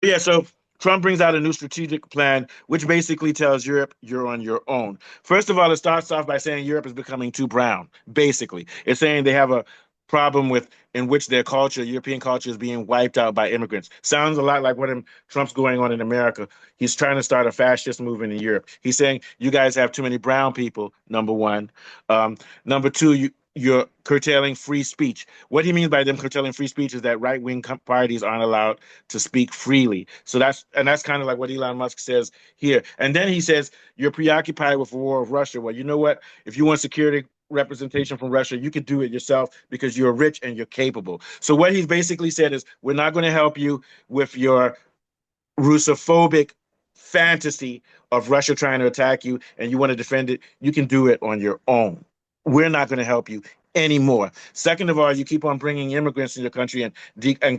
Yeah, so Trump brings out a new strategic plan, which basically tells Europe you're on your own. First of all, it starts off by saying Europe is becoming too brown. Basically, it's saying they have a problem with in which their culture, European culture, is being wiped out by immigrants. Sounds a lot like what Trump's going on in America. He's trying to start a fascist movement in Europe. He's saying you guys have too many brown people. Number one, number two, you're curtailing free speech. What he means by them curtailing free speech is that right wing parties aren't allowed to speak freely. So that's kind of like what Elon Musk says here. And then he says you're preoccupied with the war of Russia. Well, you know what? If you want security representation from Russia, you could do it yourself because you're rich and you're capable. So what he's basically said is we're not going to help you with your Russophobic fantasy of Russia trying to attack you and you want to defend it. You can do it on your own. We're not going to help you anymore. Second of all, you keep on bringing immigrants in your country and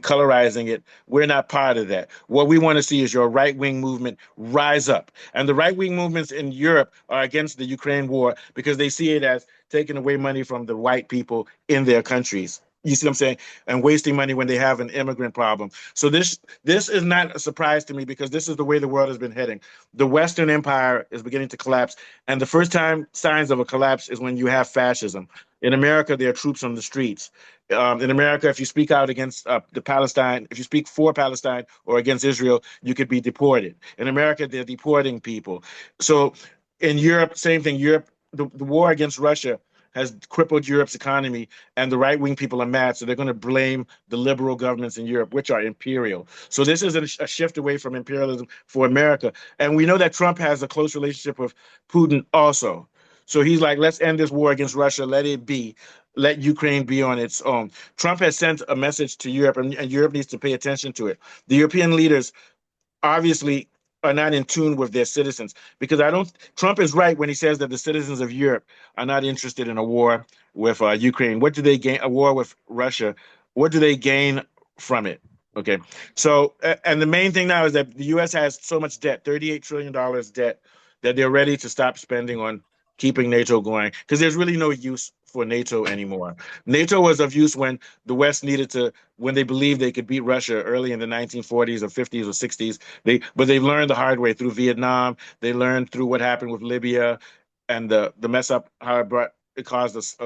colorizing it. We're not part of that. What we want to see is your right wing movement rise up. And the right wing movements in Europe are against the Ukraine war because they see it as taking away money from the white people in their countries. You see what I'm saying? And wasting money when they have an immigrant problem. So this is not a surprise to me because this is the way the world has been heading. The Western Empire is beginning to collapse, and the first time signs of a collapse is when you have fascism. In America, there are troops on the streets. In America, if you speak out against the Palestine, if you speak for Palestine or against Israel, you could be deported. In America, they're deporting people. So in Europe, same thing. Europe, the war against Russia has crippled Europe's economy, and the right wing people are mad. So they're going to blame the liberal governments in Europe, which are imperial. So this is a shift away from imperialism for America. And we know that Trump has a close relationship with Putin also. So he's like, let's end this war against Russia. Let it be. Let Ukraine be on its own. Trump has sent a message to Europe, and Europe needs to pay attention to it. The European leaders obviously are not in tune with their citizens because I don't. Trump is right when he says that the citizens of Europe are not interested in a war with Ukraine. What do they gain? A war with Russia. What do they gain from it? Okay, so and the main thing now is that the U.S. has so much debt, $38 trillion debt, that they're ready to stop spending on keeping NATO going because there's really no use for NATO anymore. NATO was of use when the West needed to when they believed they could beat Russia early in the 1940s or 50s or 60s. But they learned the hard way through Vietnam. They learned through what happened with Libya and the mess up how it caused us.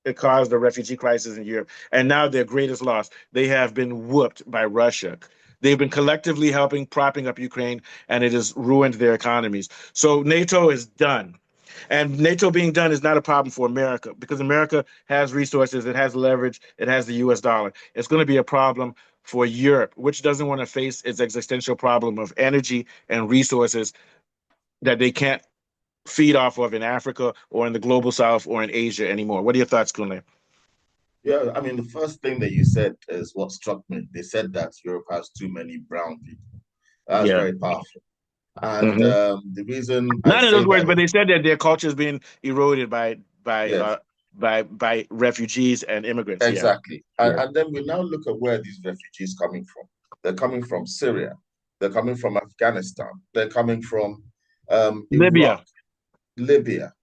It caused the refugee crisis in Europe. And now their greatest loss, they have been whooped by Russia. They've been collectively helping propping up Ukraine, and it has ruined their economies. So NATO is done. And NATO being done is not a problem for America because America has resources, it has leverage, it has the US dollar. It's going to be a problem for Europe, which doesn't want to face its existential problem of energy and resources that they can't feed off of in Africa or in the global south or in Asia anymore. What are your thoughts, Kunle? Yeah, I mean, the first thing that you said is what struck me. They said that Europe has too many brown people. That's Yeah. very powerful. And Hmm. the reason I Not in say those words, that but is, they said that their culture is being eroded yes, by refugees and immigrants. Yeah. exactly. Yeah. And then we now look at where these refugees coming from. They're coming from Syria. They're coming from Afghanistan. They're coming from Iraq, Libya. Libya.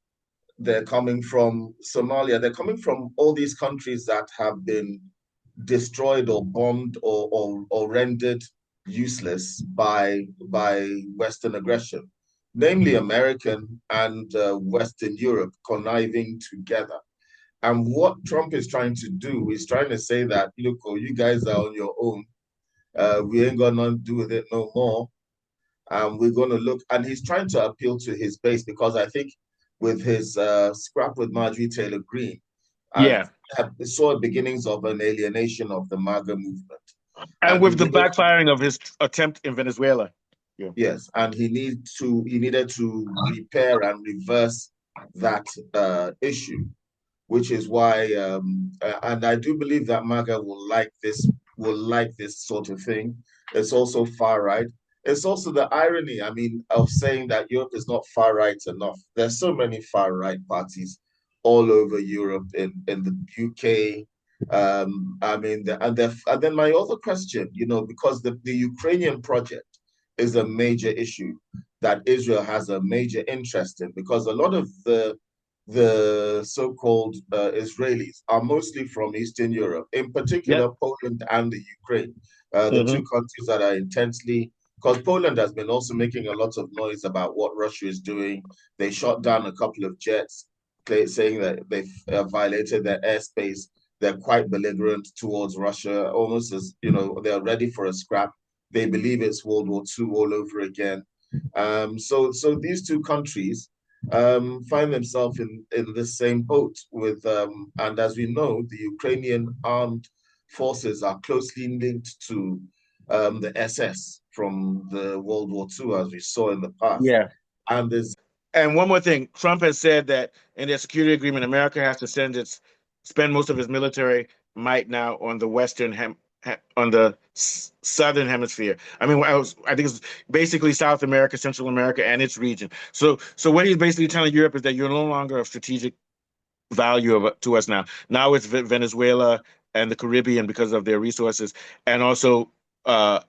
They're coming from Somalia. They're coming from all these countries that have been destroyed or bombed or rendered useless by Western aggression, namely American and Western Europe conniving together. And what Trump is trying to do is trying to say that, look, oh, you guys are on your own. We ain't got nothing to do with it no more. We're going to look, and he's trying to appeal to his base because I think with his scrap with Marjorie Taylor Greene, I Yeah. saw beginnings of an alienation of the MAGA movement. And And he with the needed to, backfiring of his attempt in Venezuela. Yeah. yes, and he needed to repair and reverse that issue, which is why, and I do believe that MAGA will like this sort of thing. It's also far right. It's also the irony, I mean, of saying that Europe is not far right enough. There's so many far right parties all over Europe, in the UK. I mean, and then my other question, because the Ukrainian project is a major issue that Israel has a major interest in, because a lot of the so-called Israelis are mostly from Eastern Europe, in Yep. particular Poland and the Ukraine. The Mm-hmm. two countries that are intensely, because Poland has been also making a lot of noise about what Russia is doing. They shot down a couple of jets, saying that they've violated their airspace. They're quite belligerent towards Russia, almost as, they're ready for a scrap. They believe it's World War II all over again. So these two countries find themselves in the same boat with, and as we know, the Ukrainian armed forces are closely linked to the SS from the World War II, as we saw in the past. Yeah. And there's And one more thing, Trump has said that in their security agreement, America has to spend most of its military might now on the on the southern hemisphere. I mean, I think it's basically South America, Central America, and its region. So what he's basically telling Europe is that you're no longer of strategic value to us now. Now it's Venezuela and the Caribbean because of their resources, and also uh,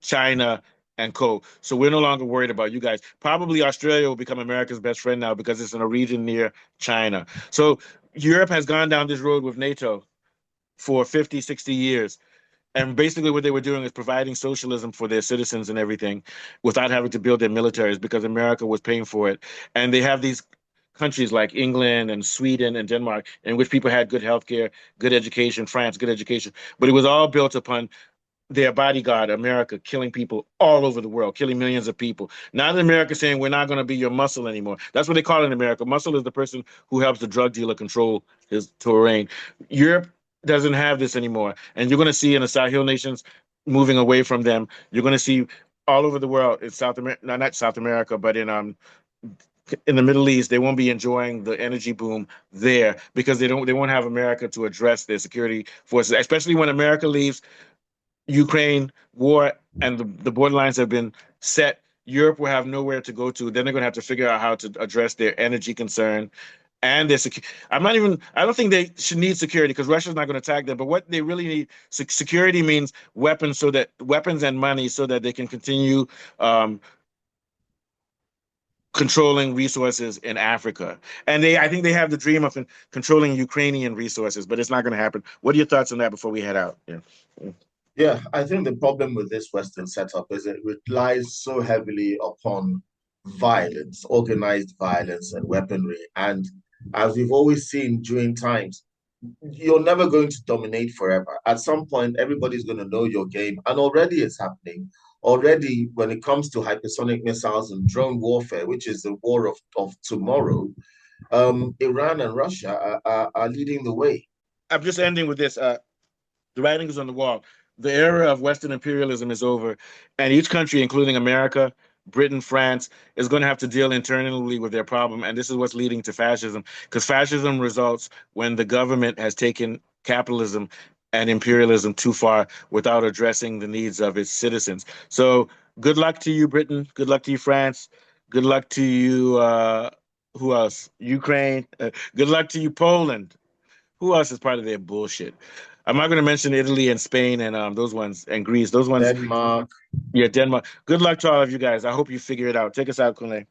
China and co. So we're no longer worried about you guys. Probably Australia will become America's best friend now because it's in a region near China. So Europe has gone down this road with NATO for 50, 60 years. And basically, what they were doing is providing socialism for their citizens and everything without having to build their militaries because America was paying for it. And they have these countries like England and Sweden and Denmark in which people had good healthcare, good education, France, good education. But it was all built upon their bodyguard, America, killing people all over the world, killing millions of people. Now that America saying we're not going to be your muscle anymore. That's what they call it in America. Muscle is the person who helps the drug dealer control his terrain. Europe doesn't have this anymore. And you're going to see in the Sahel nations moving away from them. You're going to see all over the world in South America, no, not South America, but in the Middle East, they won't be enjoying the energy boom there because they won't have America to address their security forces, especially when America leaves Ukraine war and the borderlines have been set. Europe will have nowhere to go to. Then they're going to have to figure out how to address their energy concern and their security. I don't think they should need security because Russia's not going to attack them. But what they really need, security means weapons and money so that they can continue um, controlling resources in Africa. And I think they have the dream of controlling Ukrainian resources, but it's not going to happen. What are your thoughts on that before we head out? Yeah. Yeah, I think the problem with this Western setup is it relies so heavily upon violence, organized violence, and weaponry. And as we've always seen during times, you're never going to dominate forever. At some point, everybody's going to know your game. And already it's happening. Already, when it comes to hypersonic missiles and drone warfare, which is the war of tomorrow, Iran and Russia are leading the way. I'm just ending with this. The writing is on the wall. The era of Western imperialism is over, and each country, including America, Britain, France, is going to have to deal internally with their problem. And this is what's leading to fascism, because fascism results when the government has taken capitalism and imperialism too far without addressing the needs of its citizens. So, good luck to you, Britain. Good luck to you, France. Good luck to you. Who else? Ukraine. Good luck to you, Poland. Who else is part of their bullshit? I'm not going to mention Italy and Spain and those ones and Greece. Those ones, Denmark. yeah, Denmark. Good luck to all of you guys. I hope you figure it out. Take us out, Kunle.